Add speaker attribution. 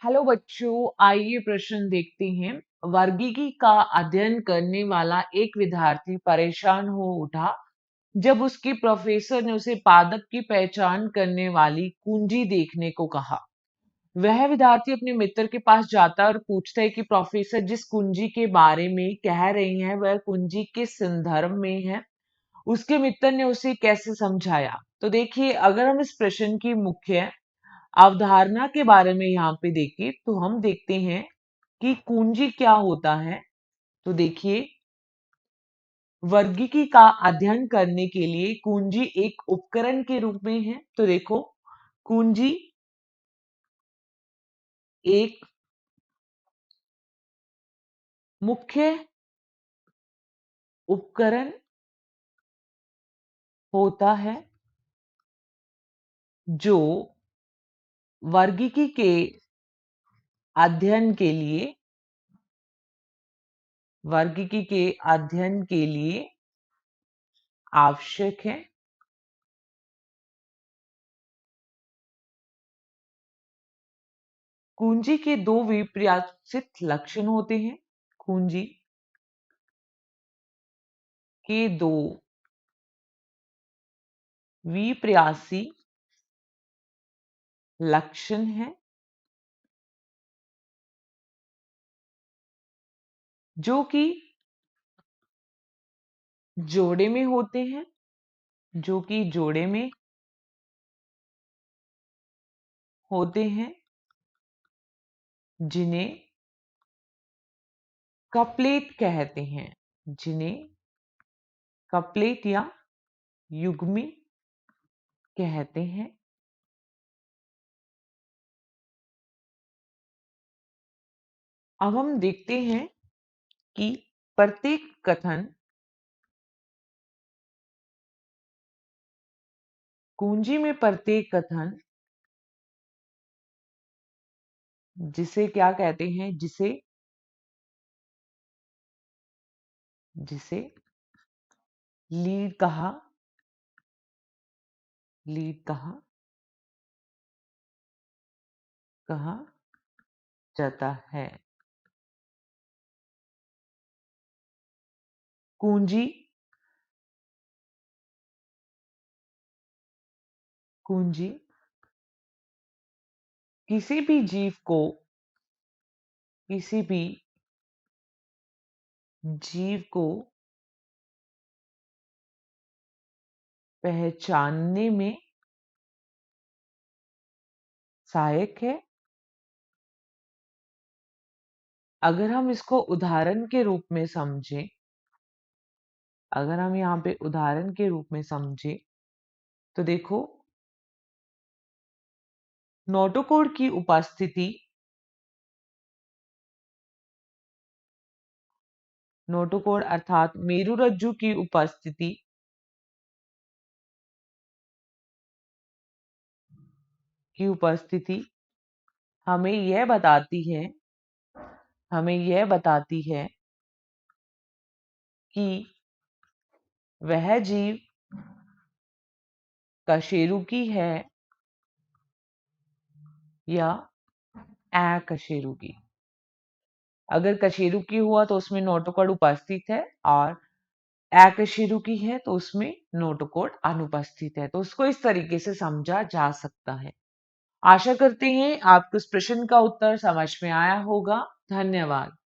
Speaker 1: Hello बच्चों, आइए प्रश्न देखते हैं। वर्गीकी का अध्ययन करने वाला एक विद्यार्थी परेशान हो उठा जब उसके प्रोफेसर ने उसे पादप की पहचान करने वाली कुंजी देखने को कहा। वह विद्यार्थी अपने मित्र के पास जाता है और पूछता है कि प्रोफेसर जिस कुंजी के बारे में कह रही हैं वह कुंजी किस संदर्भ में है। उसके मित्र ने उसे कैसे समझाया। तो देखिए, अगर हम इस प्रश्न की मुख्य अवधारणा के बारे में यहाँ पे देखें तो हम देखते हैं कि कुंजी क्या होता है। तो देखिए, वर्गीकी का अध्ययन करने के लिए कुंजी एक उपकरण के रूप में है। तो देखो, कुंजी एक मुख्य उपकरण होता है जो वर्गीकी के अध्ययन के लिए वर्गीकी के अध्ययन के लिए आवश्यक है। कुंजी के दो विपरीत लक्षण होते हैं। कुंजी के दो विप्रयासी लक्षण हैं जो कि जोड़े में होते हैं, जो कि जोड़े में होते हैं, जिन्हें कपलेट कहते हैं, जिन्हें कपलेट या युग्मी कहते हैं। अब हम देखते हैं कि प्रत्येक कथन कुंजी में प्रत्येक कथन जिसे क्या कहते हैं, जिसे जिसे लीड कहा लीड कहा कहा जाता है। कुंजी कुंजी किसी भी जीव को किसी भी जीव को पहचानने में सहायक है। अगर हम इसको उदाहरण के रूप में समझें अगर हम यहाँ पे उदाहरण के रूप में समझें तो देखो, नोटोकोड की उपस्थिति नोटोकोड अर्थात मेरुरज्जु की उपस्थिति हमें यह बताती है कि वह जीव कशेरुकी है या अकशेरुकी। अगर कशेरुकी हुआ तो उसमें नोटोकोड उपस्थित है और अकशेरुकी है तो उसमें नोटोकोड अनुपस्थित है। तो उसको इस तरीके से समझा जा सकता है। आशा करते हैं आपको इस प्रश्न का उत्तर समझ में आया होगा। धन्यवाद।